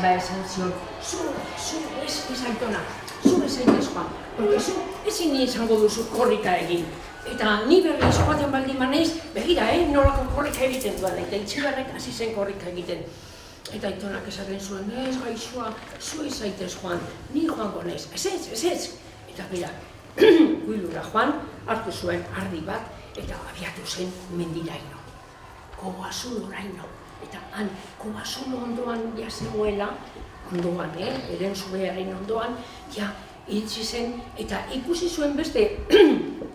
esan zion, zu ez Aitona, zu ez zaitez joan, porque zu ezin izango duzu korrika egin. Eta ni berriz joaten baldin manez, begira, nolako korrika egiten duan, eta Itziberrek hasi zen korrika egiten. Eta Aitonak esaten zuen, ez gaixoa, zu ez zaitez joan, ni joango naiz, ez. Eta bera, Kuilura joan, hartu zuen ardi bat, eta abiatu zen mendiraino. Kobazuloraino. Eta han, Kobazulo ondoan ja zegoela, ondoan, Erensugearen ondoan, ja iritsi zen, eta ikusi zuen beste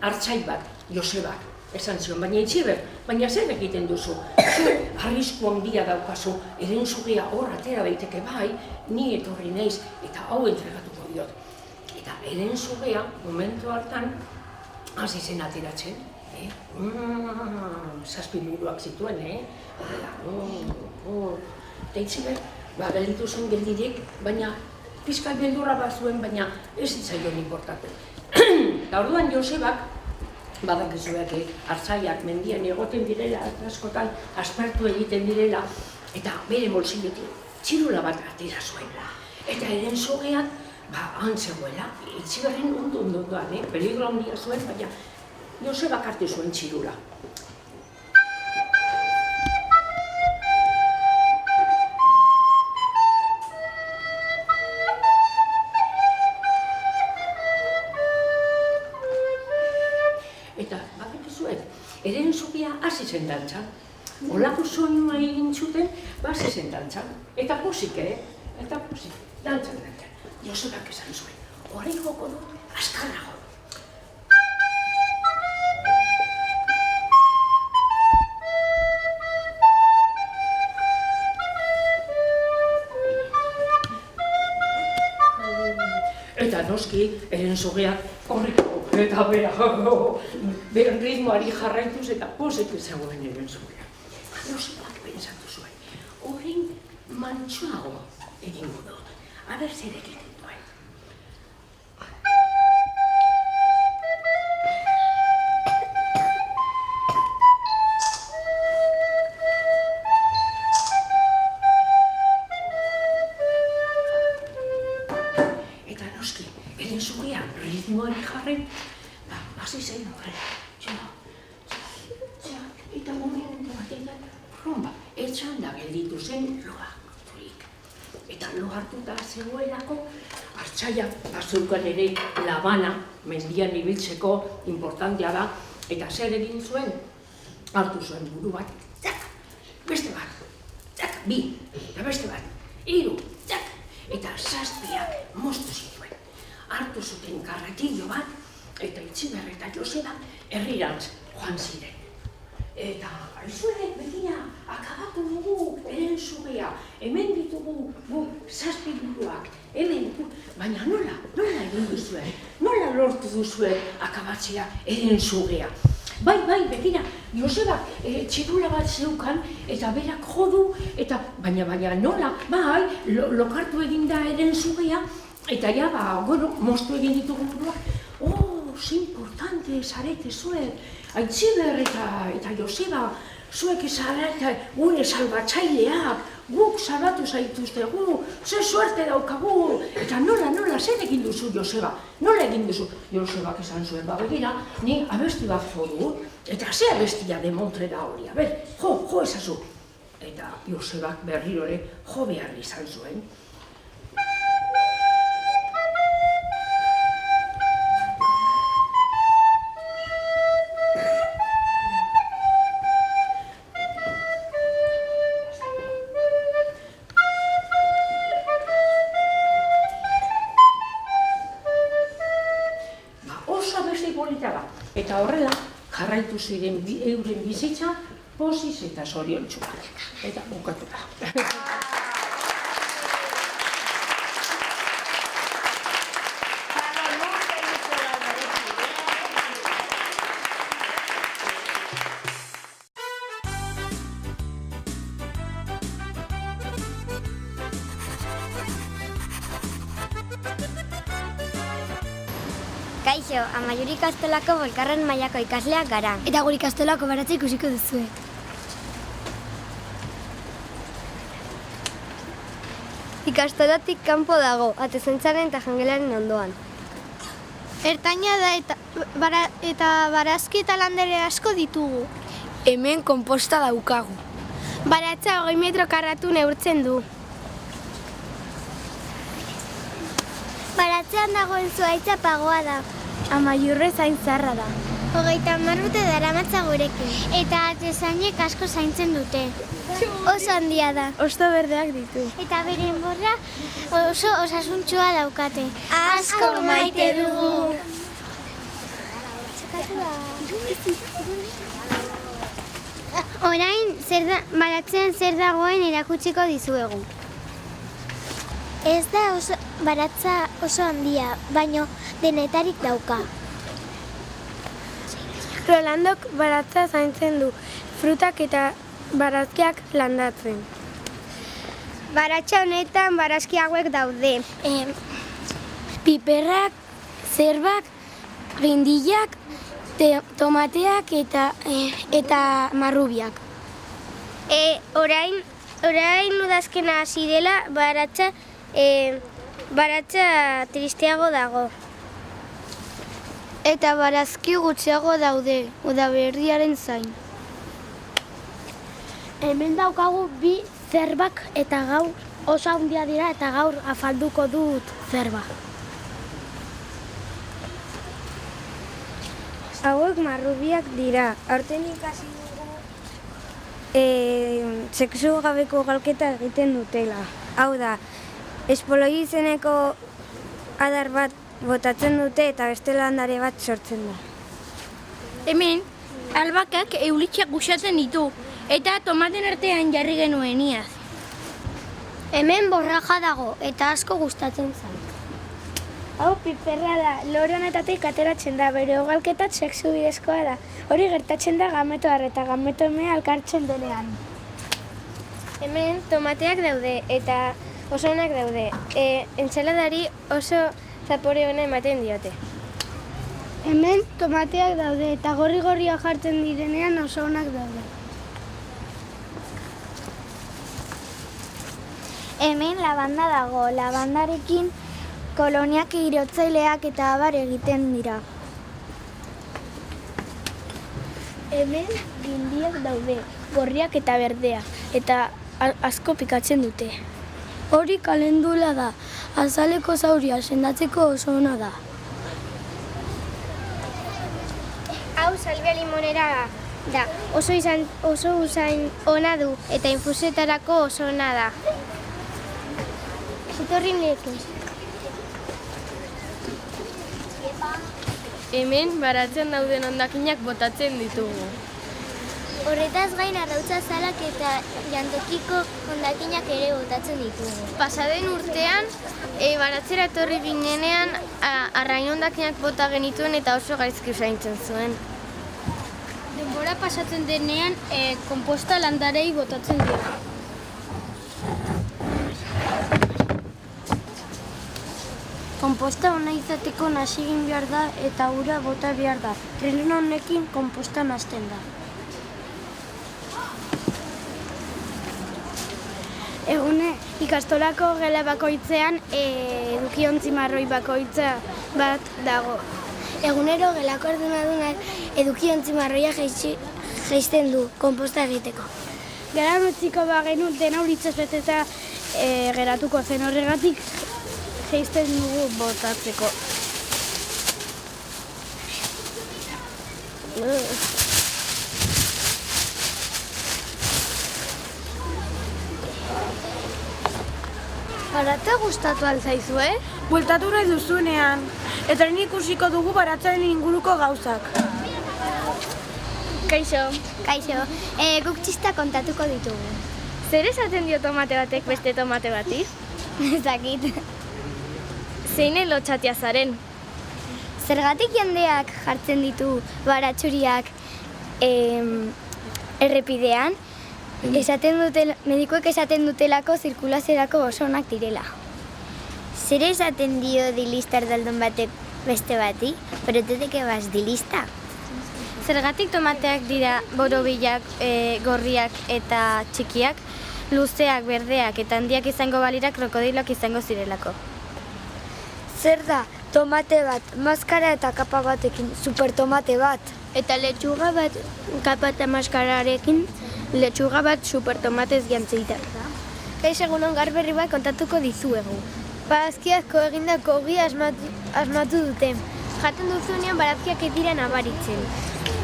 hartzai bat, Josebak, esan zion, baina Itziber, baina zer egiten duzu? Zu arrisku handia daukazu, Erensugea hor atera daiteke bai, ni etorri naiz, eta hau entregatuko diot. Eta Erensugea, momentu hartan, hasi zen ateratzen, zazpi buruak zituen, eta Itziber, gelditu zen geldirik, baina pizkat beldurra bat zuen, baina ez zitzaion inportatzen. Eta orduan Josebak, badakizuek hartzaiak mendian egoten direla, askotan aspertu egiten direla, eta bere bolsillotik txirula bat atera zuen. Eta Erensugean, han zegoela, Itziberren ondo-ondoan, peligro handia zuen, baina Josebak hartu zuen txirula. Eta, badakizuek, Erensugea hasi zen dantzan. Olako soinua egin zuten, hasi zen dantzan. Eta pozik, eta pozik, dantzan. Josebak esan zuen, hori joko dut, azkarrago. Eta noski, Erensugeak horriko, eta bera ritmoari jarraituz eta posik zegoen Erensugea. Josebak pentsatu zuen, horrein mantxoago egingo dut, aber zer egiten duen. Erensugea ritmoari jarren, hasi zen eta momentu batean, romba, etxanda gelditu zen lo harturik. Eta lo hartuta zegoelako, hartzaia bazeukan ere labana, mendian ibiltzeko importantea da, eta zer egin zuen, hartu zuen buru bat, beste bat, bi, eta beste bat, 3, eta 7 moztu zituen. Hartu zuten karretillo bat, eta Itziber eta Joseba herrirantz joan ziren. Eta, aizuek, begira, akabatu dugu Erensugea, hemen ditugu 7 buruak, hemen, baina nola egin duzuen, nola lortu duzuen akabatzea Erensugea. Bai, begira, Joseba txirula bat zeukan, eta berak jodu, eta baina nola, bai, lokartu eginda Erensugea, eta ja, moztu egin ditugu buruak, ze importante zarete zuek, Aitziber eta Joseba, zuek zarete gure salbatzaileak, guk salbatu zaituztegu, ze suerte daukagu, eta nola, zer egin duzu Joseba, nola egin duzu? Josebak esan zuen, begira, ni abesti bat jo du, eta ze abestia demontre da hori, jo ezazu. Eta Josebak berrirore jo behar izan zuen. Eta horrela, jarraitu ziren euren bizitza, posiz eta zoriontsuak. Eta bukatu da. Kaixo, Amaiuri ikastolako bolkarren mailako ikasleak gara. Eta gure ikastolako baratza ikusiko duzue. Ikastolatik kanpo dago, atezaintzaren eta jangelaren ondoan. Ertaina da eta barazki eta landare asko ditugu. Hemen konposta daukagu. Baratza 20 metro karratu neurtzen du. Baratzean dagoen zuaitza pagoa da. Amaiurre zain zarra da. 30 urte daramatza gurekin. Eta atezainek asko zaintzen dute. Oso handia da. Osto berdeak ditu. Eta beren borra oso osasuntsua daukate. Asko maite dugu. Orain, baratzean zer dagoen erakutsiko dizuegu. Ez da baratza oso handia, baino denetarik dauka. Rolandok baratza zaintzen du, frutak eta barazkiak landatzen. Baratza honetan barazki hauek daude. Piperrak, zerbak, gindilak, tomateak eta marrubiak. Orain udazkena hasi dela baratza tristeago dago. Eta barazki gutxiago daude, udaberriaren zain. Hemen daukagu bi zerbak eta gaur oso handia dira eta gaur afalduko dut zerba. Hauek marrubiak dira. Aurten ikasi dugu sexu gabeko galketa egiten dutela. Hau da, espoloi izeneko adar bat botatzen dute eta beste landare bat sortzen da. Hemen, albakak eulitxak guxatzen ditu, eta tomaten artean jarri genuen iaz. Hemen borraja dago eta asko gustatzen zen. Hau piperra da, lore honetatik ateratzen da, bere ugalketat sexu bidezkoa da. Hori gertatzen da gametoar eta gametomea alkartzen denean. Hemen tomateak daude eta oso onak daude. Entsaladari oso zapore ona ematen diote. Hemen tomateak daude eta gorri-gorria jartzen direnean oso onak daude. Hemen labanda dago, labandarekin koloniak irotzaileak eta abar egiten dira. Hemen gindiak daude, gorriak eta berdea, eta asko pikatzen dute. Hori kalendula da, azaleko zauria sendatzeko oso ona da. Hau salbia limonera da, oso usain ona du eta infusetarako oso ona da. Etorri nirekin. Hemen, baratzean dauden hondakinak botatzen ditugu. Horretaz gain arrautza zalak eta jantokiko hondakinak ere botatzen ditugu. Pasaden urtean, baratzera etorri binenean, arrain hondakinak bota genituen eta oso gaizki usaintzen zuen. Denbora pasatzen denean, konposta landarei botatzen dira. Konposta ona izateko nahasi egin behar da eta ura bota behar da. Trileno honekin konposta hasten da. Egune, ikastolako gela bakoitzean edukiontzi marroi bakoitza bat dago. Egunero gelako ardunadunak edukiontzi marroia jaisten du konposta egiteko. Geran utziko bagenu dena uritzaz beteta geratuko zen horregatik jaisten dugu botatzeko. Baratza gustatu altzaizu, Bueltatu nahi duzunean, eta hori ikusiko dugu baratzaren inguruko gauzak. Kaixo, Kaixo, guk txista kontatuko ditugu. zer esaten dio tomate batek beste tomate bati? Ez dakit. Zein lotxatia zaren? Zergatik jendeak jartzen ditu baratxuriak errepidean, medikuek esaten dutelako zirkulaziorako oso onak direla. Zer esaten dio dilistar daldon batek beste bati? Pero te de que vas dilista? Zergatik tomateak dira borobilak, gorriak eta txikiak, luzeak, berdeak eta handiak izango balira krokodiloak izango zirelako. Zer da, tomate bat, maskara eta kapa batekin, supertomate bat. Eta letxuga bat kapa eta maskararekin, letxuga bat supertomatez jantzeita. Kaixo egunon gaur berri bat kontatuko dizuegu. Barazkiazko egindako ogia asmatu dute. Jaten duzunean barazkiak ez dira nabaritzen.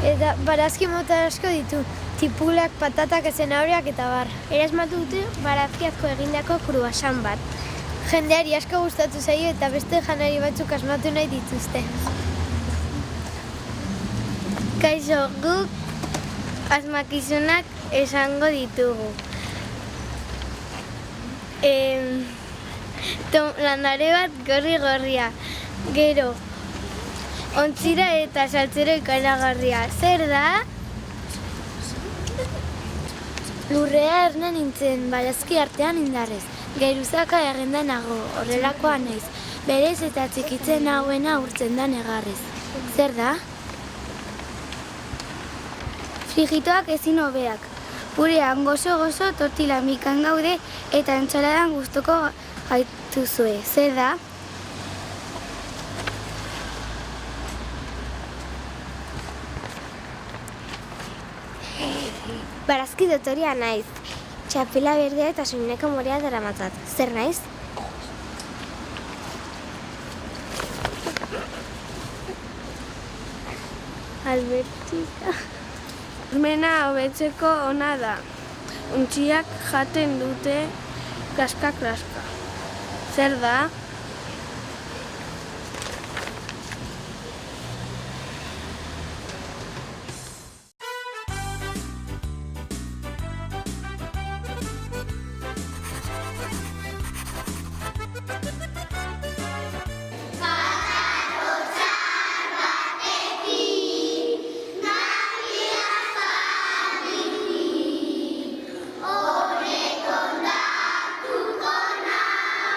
Eta barazki mota asko ditu, tipulak, patatak, zenahoriak eta bar. Erasmatu dute barazkiazko egindako kruasan bat. Jendeari asko gustatu zaio eta beste janari batzuk asmatu nahi dituzte. Kaixo, guk asmakizunak esango ditugu. Landare bat gorri-gorria, gero, ontzira eta saltzero ikaragarria. Zer da? Lurrea erne nintzen, barazki artean indarrez. Geruzaka errenda nago, horrelakoa naiz. Berez eta txikitzen hauena urtzen da negarrez. Zer da? Frijitoak ezin hobeak. Purean gozo-gozo tortila mikan gaude eta entzaladan gustuko gaituzue. Zer da? Barazki dotoria naiz. Txapela berdea eta soineko morea daramatzat. Zer naiz? Albertika. Mena hobetzeko ona da. Untxiak jaten dute klaska-klaska. Zer da? Horrek ondatuko nau,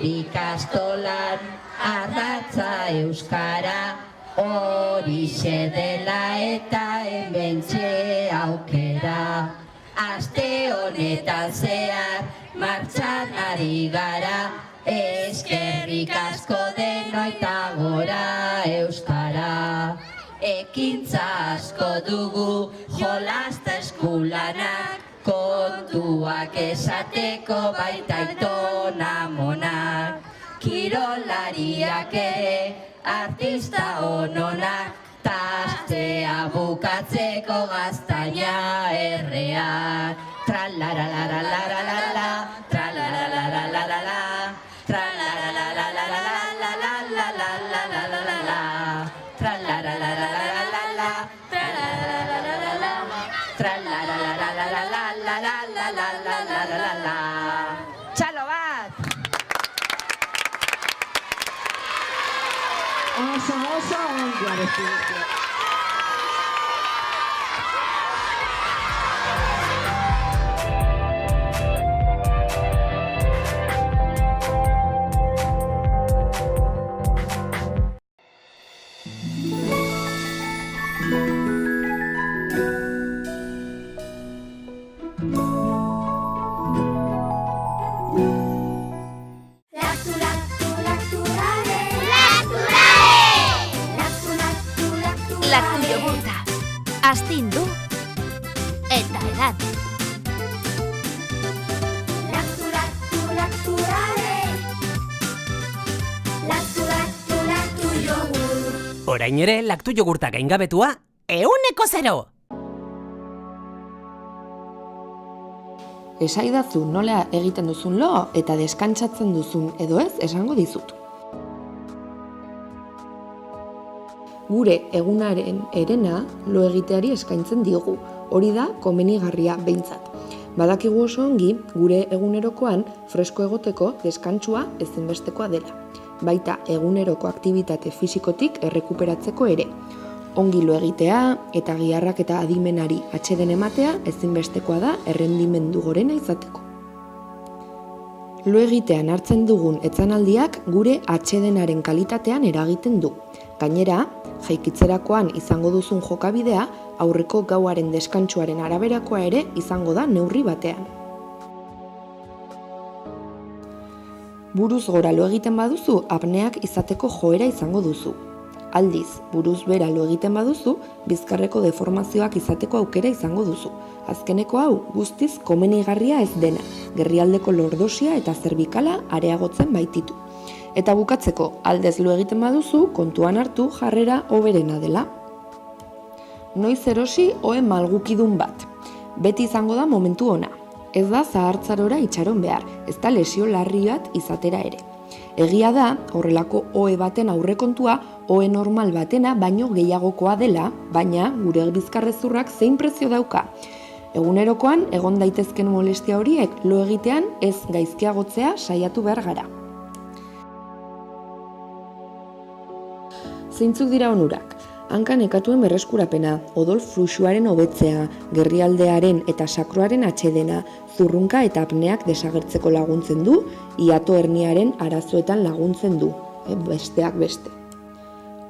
ikastolan ardatza euskara, horixe dela eta hementxe aukera. Aste honetan zehar martxan ari gara, eskerrik asko denoi eta gora euskara. Ekintza asko dugu jolasta eskulanak, kontuak esateko baita aitona monak. Kirolariak ere artista ononak, tastea bukatzeko gaztaina erreak. Tralaralalarala, tralaralalarala, tralaralalarala, tralaralalarala, tralaralalarala. Txalo bat! Oso ongi abestu duzu. Laktu jogurta, astindu eta edan. Orain ere, laktu jogurta gaingabetua, 100%! Esaidazu nola egiten duzun lo eta deskantsatzen duzun edo ez esango dizut. Gure egunaren herena lo egiteari eskaintzen diogu, hori da komenigarria behintzat. Badakigu oso ongi gure egunerokoan fresko egoteko deskantsua ezinbestekoa dela. Baita eguneroko aktibitate fisikotik errekuperatzeko ere. Ongi lo egitea eta giharrak eta adimenari atseden ematea ezinbestekoa da errendimendu gorena izateko. Lo egitean hartzen dugun etzanaldiak gure atsedenaren kalitatean eragiten du. Gainera, jaikitzerakoan izango duzun jokabidea aurreko gauaren deskantsuaren araberakoa ere izango da neurri batean. Buruz gora lo egiten baduzu, apneak izateko joera izango duzu. Aldiz, buruz bera lo egiten baduzu, bizkarreko deformazioak izateko aukera izango duzu. Azkeneko hau, guztiz komenigarria ez dena, gerrialdeko lordosia eta zerbikala areagotzen baititu. Eta bukatzeko, aldez lo egiten baduzu, kontuan hartu jarrera hoberena dela. Noiz erosi ohe malgukidun bat. Beti izango da momentu ona. Ez da zahartzarora itxaron behar, ez da lesio larri bat izatera ere. Egia da, horrelako ohe baten aurrekontua, ohe normal batena baino gehiagokoa dela, baina gure bizkarrezurrak zein prezio dauka. Egunerokoan, egon daitezken molestia horiek lo egitean ez gaizkiagotzea saiatu behar gara. Zeintzuk dira onurak? Hanka nekatuen berreskurapena, odol fluxuaren hobetzea, gerrialdearen eta sakroaren atsedena, zurrunka eta apneak desagertzeko laguntzen du, hiato herniaren arazoetan laguntzen du, besteak beste.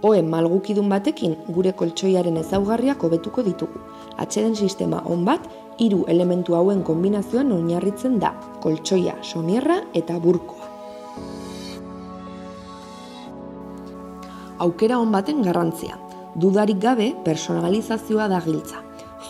Ohe malgukidun batekin gure koltsoiaren ezaugarriak hobetuko ditugu. Atseden sistema on bat, 3 elementu hauen kombinazioan oinarritzen da, koltsoia, somierra eta burkoa. Aukera on baten garrantzia. Dudarik gabe personalizazioa da giltza.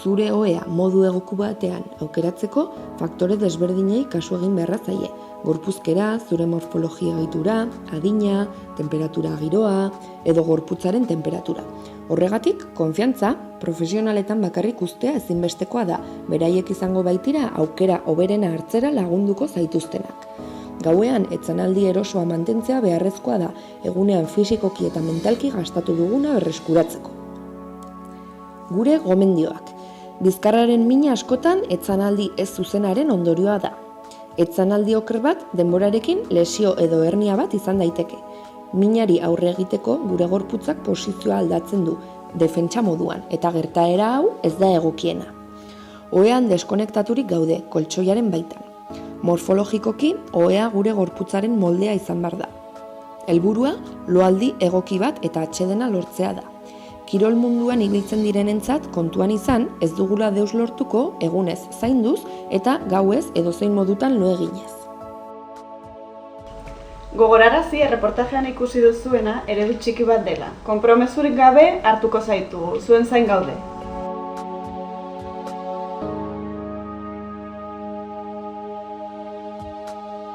Zure ohea modu egoku batean aukeratzeko faktore desberdinei kasu egin beharra zaie. Gorpuzkera, zure morfologia egitura, adina, temperatura giroa edo gorputzaren temperatura. Horregatik, konfiantza, profesionaletan bakarrik ustea ezinbestekoa da, beraiek izango baitira aukera hoberena hartzera lagunduko zaituztenak. Gauean, etzanaldi erosoa mantentzea beharrezkoa da, egunean fisikoki eta mentalki gastatu duguna berreskuratzeko. Gure gomendioak. Bizkarraren mina askotan etzanaldi ez zuzenaren ondorioa da. Etzanaldi oker bat denborarekin lesio edo hernia bat izan daiteke. Minari aurre egiteko gure gorputzak posizioa aldatzen du, defentsa moduan, eta gertaera hau ez da egokiena. Ohean deskonektaturik gaude, koltsoiaren baitan. Morfologikoki, ohea gure gorputzaren moldea izan behar da. Helburua, loaldi egoki bat eta atsedena lortzea da. Kirol munduan ibiltzen direnentzat kontuan izan, ez dugula deus lortuko egunez zainduz eta gauez edozein modutan lo eginez. Gogorarazi erreportajean ikusi duzuena eredu txiki bat dela. Konpromesurik gabe hartuko zaitugu, zuen zain gaude.